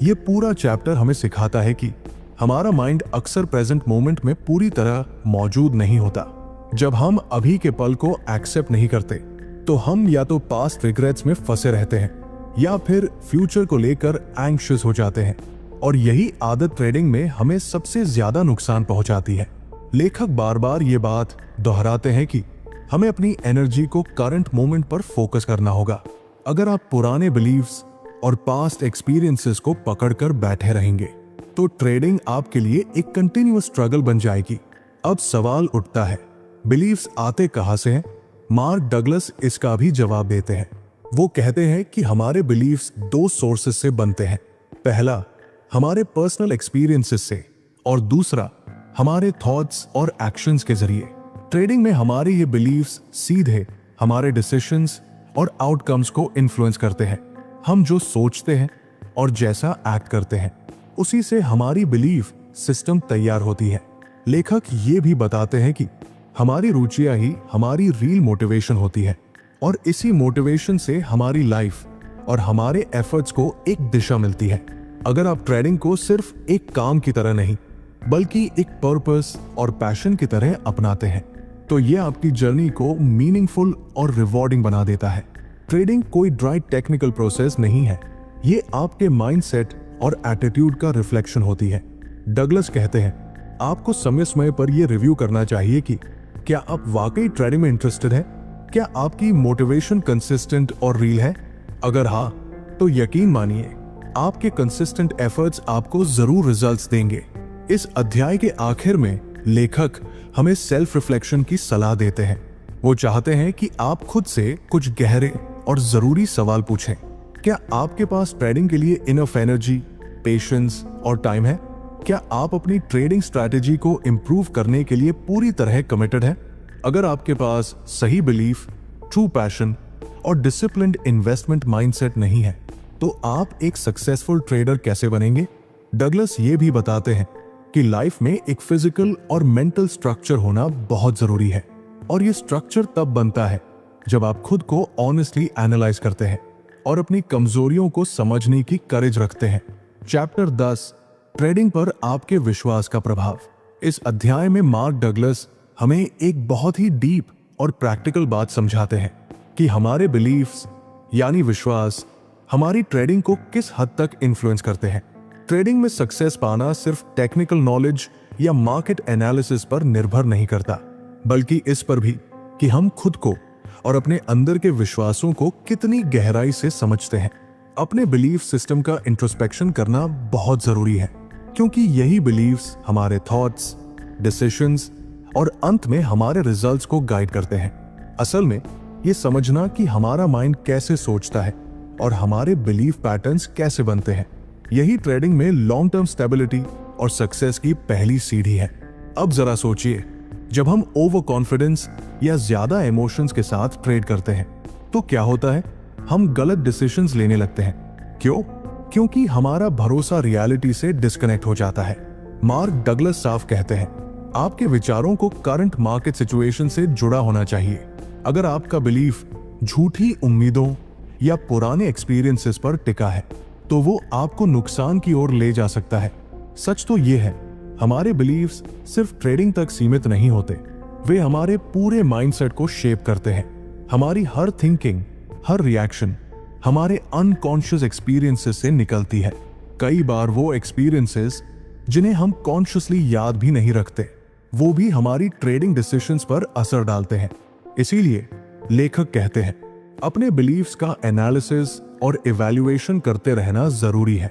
ये पूरा चैप्टर हमें सिखाता है कि हमारा माइंड अक्सर प्रेजेंट मोमेंट में पूरी तरह मौजूद नहीं होता। जब हम अभी के पल को एक्सेप्ट नहीं करते तो हम या तो पास्ट रिग्रेट्स में फंसे रहते हैं या फिर फ्यूचर को लेकर एंग्शियस हो जाते हैं, और यही आदत ट्रेडिंग में हमें सबसे ज्यादा नुकसान पहुंचाती है। लेखक बार बार ये बात दोहराते हैं कि हमें अपनी एनर्जी को करंट मोमेंट पर फोकस करना होगा। अगर आप पुराने बिलीव्स और पास्ट एक्सपीरियंसेस को पकड़कर बैठे रहेंगे तो ट्रेडिंग आपके लिए एक कंटिन्यूअस स्ट्रगल बन जाएगी। अब सवाल उठता है, बिलीव्स आते कहां से हैं? मार्क डगलस इसका भी जवाब देते हैं। वो कहते हैं कि हमारे बिलीव्स दो सोर्सेस से बनते हैं। पहला हमारे पर्सनल एक्सपीरियंसेस से और दूसरा हमारे थॉट्स और एक्शंस के जरिए। ट्रेडिंग में हमारे ये बिलीव्स सीधे हमारे डिसीजंस और आउटकम्स को इन्फ्लुएंस करते हैं। हम जो सोचते हैं और जैसा एक्ट करते हैं उसी से हमारी बिलीफ सिस्टम तैयार होती है। लेखक ये भी बताते हैं कि हमारी रुचियां ही हमारी रियल मोटिवेशन होती है और इसी मोटिवेशन से हमारी लाइफ और हमारे एफर्ट्स को एक दिशा मिलती है। अगर आप ट्रेडिंग को सिर्फ एक काम की तरह नहीं बल्कि एक पर्पस और पैशन की तरह अपनाते हैं तो ये आपकी जर्नी को मीनिंगफुल और रिवॉर्डिंग बना देता है। ट्रेडिंग कोई ड्राई टेक्निकल प्रोसेस नहीं है, ये आपके माइंडसेट और एटीट्यूड का रिफ्लेक्शन होती है। डगलस कहते हैं, आपको समय समय पर यह रिव्यू करना चाहिए कि क्या आप वाकई ट्रेडिंग में इंटरेस्टेड हैं? क्या आपकी मोटिवेशन कंसिस्टेंट और रियल है? अगर हाँ, तो यकीन मानिए आपके कंसिस्टेंट एफर्ट्स आपको जरूर रिजल्ट्स देंगे। इस अध्याय के आखिर में लेखक हमें सेल्फ रिफ्लेक्शन की सलाह देते हैं। वो चाहते हैं कि आप खुद से कुछ गहरे और जरूरी सवाल पूछें। क्या आपके पास ट्रेडिंग के लिए इनफ एनर्जी, पेशेंस और टाइम है? क्या आप अपनी ट्रेडिंग स्ट्रैटेजी को इंप्रूव करने के लिए पूरी तरह कमिटेड हैं? अगर आपके पास सही बिलीफ, ट्रू पैशन और डिसिप्लिन्ड इन्वेस्टमेंट माइंडसेट नहीं है तो आप एक सक्सेसफुल ट्रेडर कैसे बनेंगे? डगलस ये भी बताते हैं कि लाइफ में एक फिजिकल और मेंटल स्ट्रक्चर होना बहुत जरूरी है और ये स्ट्रक्चर तब बनता है जब आप खुद को ऑनेस्टली एनालाइज करते हैं और अपनी कमजोरियों को समझने की करेज रखते हैं। चैप्टर 10 ट्रेडिंग पर आपके विश्वास का प्रभाव। इस अध्याय में मार्क डगलस हमें एक बहुत ही डीप और प्रैक्टिकल बात समझाते हैं कि हमारे बिलीफ्स यानी विश्वास हमारी ट्रेडिंग को किस हद तक इन्फ्लुएंस करते हैं। ट्रेडिंग में सक्सेस पाना सिर्फ टेक्निकल नॉलेज या मार्केट एनालिसिस पर निर्भर नहीं करता, बल्कि इस पर भी कि हम खुद को और अपने अंदर के विश्वासों को कितनी गहराई से समझते हैं। अपने बिलीफ सिस्टम का इंट्रोस्पेक्शन करना बहुत जरूरी है क्योंकि यही बिलीव्स हमारे थॉट्स, डिसीजंस और अंत में हमारे रिजल्ट्स को गाइड करते हैं। असल में ये समझना कि हमारा माइंड कैसे सोचता है और हमारे बिलीफ पैटर्न्स कैसे बनते हैं, यही ट्रेडिंग में लॉन्ग टर्म स्टेबिलिटी और सक्सेस की पहली सीढ़ी है। अब जरा सोचिए, जब हम ओवर कॉन्फिडेंस या ज्यादा इमोशंस के साथ ट्रेड करते हैं तो क्या होता है? हम गलत डिसीजंस लेने लगते हैं। क्यों? क्योंकि हमारा भरोसा रियलिटी से डिस्कनेक्ट हो जाता है। मार्क डगलस साफ कहते हैं, आपके विचारों को करंट मार्केट सिचुएशन से जुड़ा होना चाहिए। अगर आपका बिलीफ झूठी उम्मीदों या पुराने एक्सपीरियंसेस पर टिका है तो वो आपको नुकसान की ओर ले जा सकता है। सच तो ये है, हमारे बिलीव्स सिर्फ ट्रेडिंग तक सीमित नहीं होते, वे हमारे पूरे माइंडसेट को शेप करते हैं। हमारी हर थिंकिंग, हर रिएक्शन हमारे अनकॉन्शियस एक्सपीरियंसेस से निकलती है। कई बार वो एक्सपीरियंसेस जिन्हें हम कॉन्शियसली याद भी नहीं रखते, वो भी हमारी ट्रेडिंग डिसीजंस पर असर डालते हैं। इसीलिए लेखक कहते हैं, अपने बिलीव्स का एनालिसिस और इवैल्यूएशन करते रहना जरूरी है।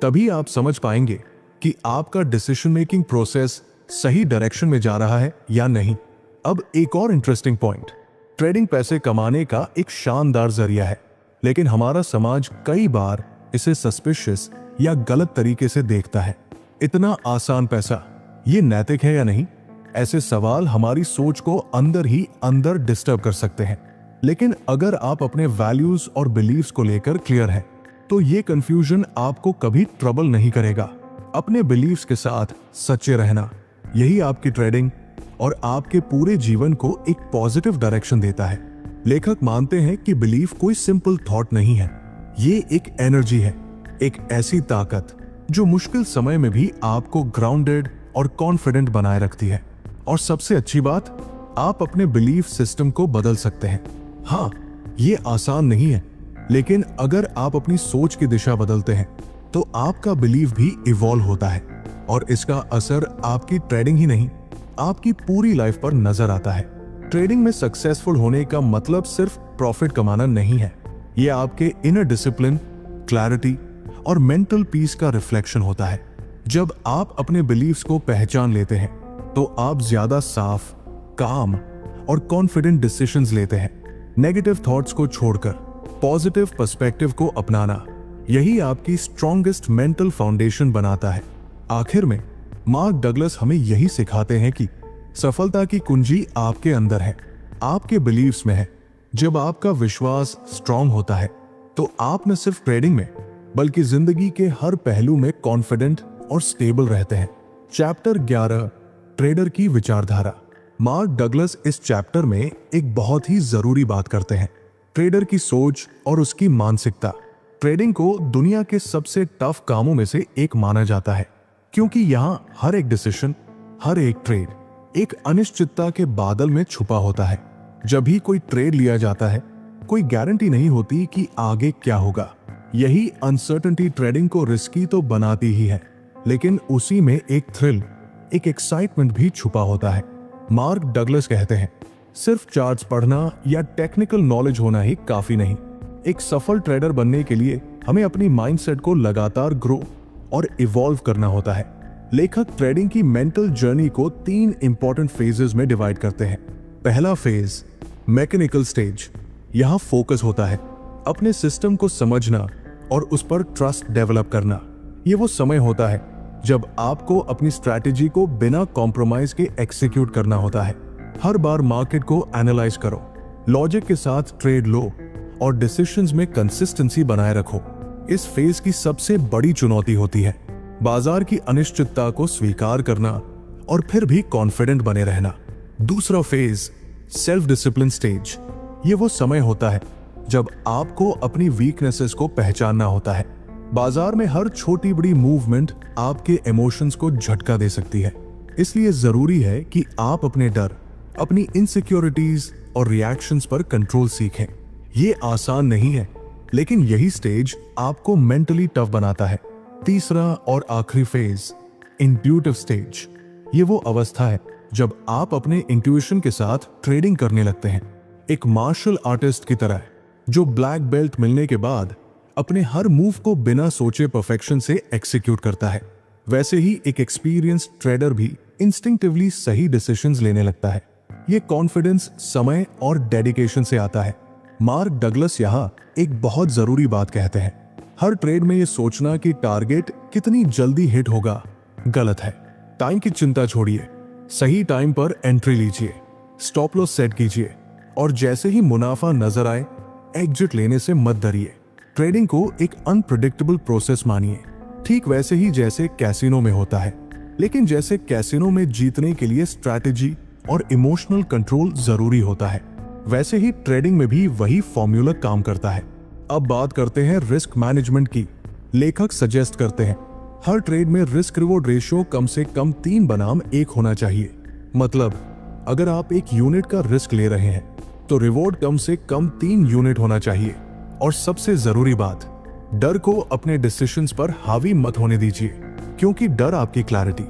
तभी आप समझ पाएंगे कि आपका डिसीजन मेकिंग प्रोसेस सही डायरेक्शन में जा रहा है या नहीं। अब एक और इंटरेस्टिंग पॉइंट, ट्रेडिंग पैसे कमाने का एक शानदार जरिया है, लेकिन हमारा समाज कई बार इसे सस्पिशियस या गलत तरीके से देखता है। इतना आसान पैसा, ये नैतिक है या नहीं? ऐसे सवाल हमारी सोच को अंदर ही अंदर डिस्टर्ब कर सकते हैं। लेकिन अगर आप अपने वैल्यूज और बिलीव्स को लेकर क्लियर हैं, तो ये कंफ्यूजन आपको कभी ट्रबल नहीं करेगा। अपने बिलीव्स के साथ सच्चे रहना, यही आपकी ट्रेडिंग और आपके पूरे जीवन को एक पॉजिटिव डायरेक्शन देता है। लेखक मानते हैं कि बिलीफ कोई सिंपल थॉट नहीं है, ये एक एनर्जी है एक ऐसी ताकत जो मुश्किल समय में भी आपको ग्राउंडेड और कॉन्फिडेंट बनाए रखती है। और सबसे अच्छी बात, आप अपने बिलीफ सिस्टम को बदल सकते हैं। हाँ, ये आसान नहीं है, लेकिन अगर आप अपनी सोच की दिशा बदलते हैं तो आपका बिलीफ भी इवॉल्व होता है और इसका असर आपकी ट्रेडिंग ही नहीं, आपकी पूरी लाइफ पर नजर आता है। ट्रेडिंग में सक्सेसफुल होने का मतलब सिर्फ प्रॉफिट कमाना नहीं है, यह आपके इनर डिसिप्लिन, क्लैरिटी और मेंटल पीस का रिफ्लेक्शन होता है। जब आप अपने बिलीफ्स को पहचान लेते हैं तो आप ज्यादा साफ, काम और कॉन्फिडेंट डिसीजंस लेते हैं। नेगेटिव थॉट्स को छोड़कर पॉजिटिव पर्सपेक्टिव को अपनाना, यही आपकी स्ट्रॉन्गेस्ट मेंटल फाउंडेशन बनाता है। आखिर में मार्क डगलस हमें यही सिखाते हैं कि सफलता की कुंजी आपके अंदर है, आपके बिलीव्स में है। जब आपका विश्वास स्ट्रांग होता है तो आप न सिर्फ ट्रेडिंग में बल्कि जिंदगी के हर पहलू में कॉन्फिडेंट और स्टेबल रहते हैं। चैप्टर 11, ट्रेडर की विचारधारा। मार्क डगलस इस चैप्टर में एक बहुत ही जरूरी बात करते हैं, ट्रेडर की सोच और उसकी मानसिकता। ट्रेडिंग को दुनिया के सबसे टफ कामों में से एक माना जाता है, क्योंकि यहाँ हर एक डिसीजन, हर एक ट्रेड एक अनिश्चितता के बादल में छुपा होता है। जब भी कोई ट्रेड लिया जाता है, कोई गारंटी नहीं होती कि आगे क्या होगा। यही अनसर्टेनिटी ट्रेडिंग को रिस्की तो बनाती ही है, लेकिन उसी में एक थ्रिल, एक एक्साइटमेंट भी छुपा होता है। मार्क डगलस कहते हैं, सिर्फ चार्ट्स पढ़ना या टेक्निकल नॉलेज होना ही काफी नहीं। एक सफल ट्रेडर बनने के लिए हमें अपनी माइंडसेट को लगातार ग्रो और इवॉल्व करना होता है। लेखक ट्रेडिंग की मेंटल जर्नी को 3 इंपॉर्टेंट फेजेस में डिवाइड करते हैं। पहला फेज, मैकेनिकल स्टेज। यहाँ फोकस होता है, अपने सिस्टम को समझना और उस पर ट्रस्ट डेवलप करना। ये वो समय होता है जब आपको अपनी स्ट्रैटेजी को बिना कॉम्प्रोमाइज के एक्सिक्यूट करना होता है। हर बार मार्केट को एनालाइज करो, लॉजिक के साथ ट्रेड लो और डिसीजंस में कंसिस्टेंसी बनाए रखो। इस फेज की सबसे बड़ी चुनौती होती है बाजार की अनिश्चितता को स्वीकार करना और फिर भी कॉन्फिडेंट बने रहना। दूसरा फेज, सेल्फ डिसिप्लिन स्टेज। ये वो समय होता है जब आपको अपनी वीकनेसेस को पहचानना होता है। बाजार में हर छोटी बड़ी मूवमेंट आपके इमोशंस को झटका दे सकती है, इसलिए जरूरी है कि आप अपने डर, अपनी इनसिक्योरिटीज और रिएक्शंस पर कंट्रोल सीखें। ये आसान नहीं है, लेकिन यही स्टेज आपको मेंटली टफ बनाता है। तीसरा और आखिरी फेज, इंट्यूटिव स्टेज। ये वो अवस्था है जब आप अपने इंट्यूशन के साथ ट्रेडिंग करने लगते हैं, एक मार्शल आर्टिस्ट की तरह जो ब्लैक बेल्ट मिलने के बाद अपने हर मूव को बिना सोचे परफेक्शन से एक्सिक्यूट करता है। वैसे ही एक एक्सपीरियंस ट्रेडर भी इंस्टिंक्टिवली सही डिसीजंस लेने लगता है। ये कॉन्फिडेंस समय और डेडिकेशन से आता है। मार्क डगलस यहाँ एक बहुत जरूरी बात कहते हैं, हर ट्रेड में ये सोचना कि टारगेट कितनी जल्दी हिट होगा गलत है। टाइम की चिंता छोड़िए, सही टाइम पर एंट्री लीजिए, स्टॉप लॉस सेट कीजिए और जैसे ही मुनाफा नजर आए एग्जिट लेने से मत डरिए। ट्रेडिंग को एक अनप्रेडिक्टेबल प्रोसेस मानिए, ठीक वैसे ही जैसे कैसीनो में होता है। लेकिन जैसे कैसीनो में जीतने के लिए स्ट्रैटेजी और इमोशनल कंट्रोल जरूरी होता है, वैसे ही ट्रेडिंग में भी वही फॉर्मूला काम करता है। अब बात करते हैं रिस्क मैनेजमेंट की। लेखक सजेस्ट करते हैं हर ट्रेड में रिस्क रिवॉर्ड रेशियो कम से कम 3 बनाम 1 होना चाहिए। मतलब अगर आप 1 यूनिट का रिस्क ले रहे हैं तो रिवॉर्ड कम से कम 3 यूनिट होना चाहिए। और सबसे जरूरी बात, डर को अपने डिसीजंस पर हावी मत होने दीजिए, क्योंकि डर आपकी क्लैरिटी,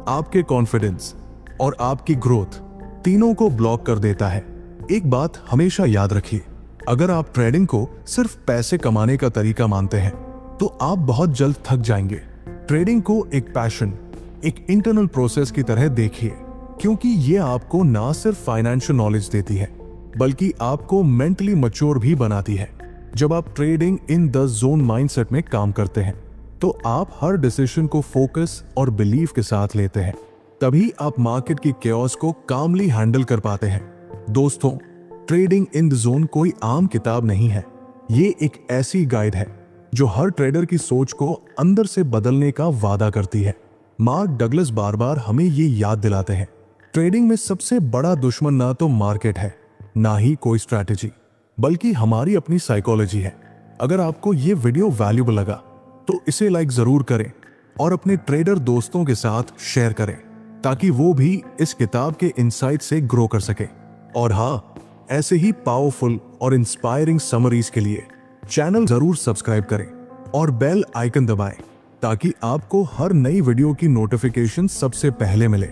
आपके कॉन्फिडेंस और आपकी ग्रोथ तीनों को ब्लॉक कर देता है। एक बात हमेशा याद रखिए, अगर आप ट्रेडिंग को सिर्फ पैसे कमाने का तरीका मानते हैं तो आप बहुत जल्द थक जाएंगे। ट्रेडिंग को एक पैशन, एक इंटरनल प्रोसेस की तरह देखिए, क्योंकि ये आपको ना सिर्फ फाइनेंशियल नॉलेज देती है बल्कि आपको मेंटली मैच्योर भी बनाती है। जब आप trading in the zone mindset में काम करते हैं तो आप हर डिसीजन को फोकस और बिलीफ के साथ लेते हैं, तभी आप मार्केट की केओस को कामली हैंडल कर पाते हैं। दोस्तों, ट्रेडिंग इन द जोन कोई आम किताब नहीं है, ये एक ऐसी गाइड है जो हर ट्रेडर की सोच को अंदर से बदलने का वादा करती है। मार्क डगलस बार बार हमें ये याद दिलाते हैं, ट्रेडिंग में सबसे बड़ा दुश्मन ना तो मार्केट है, ना ही कोई स्ट्रैटेजी, बल्कि हमारी अपनी साइकोलॉजी है। अगर आपको ये वीडियो वैल्यूएबल लगा तो इसे लाइक जरूर करें और अपने ट्रेडर दोस्तों के साथ शेयर करें ताकि वो भी इस किताब के इनसाइट से ग्रो कर सके। और हाँ, ऐसे ही पावरफुल और इंस्पायरिंग समरीज के लिए चैनल जरूर सब्सक्राइब करें और बेल आइकन दबाएं ताकि आपको हर नई वीडियो की नोटिफिकेशन सबसे पहले मिले।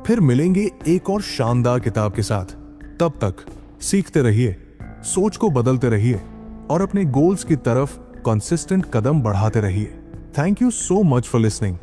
फिर मिलेंगे एक और शानदार किताब के साथ। तब तक सीखते रहिए, सोच को बदलते रहिए और अपने गोल्स की तरफ कंसिस्टेंट कदम बढ़ाते रहिए। Thank you so much for listening.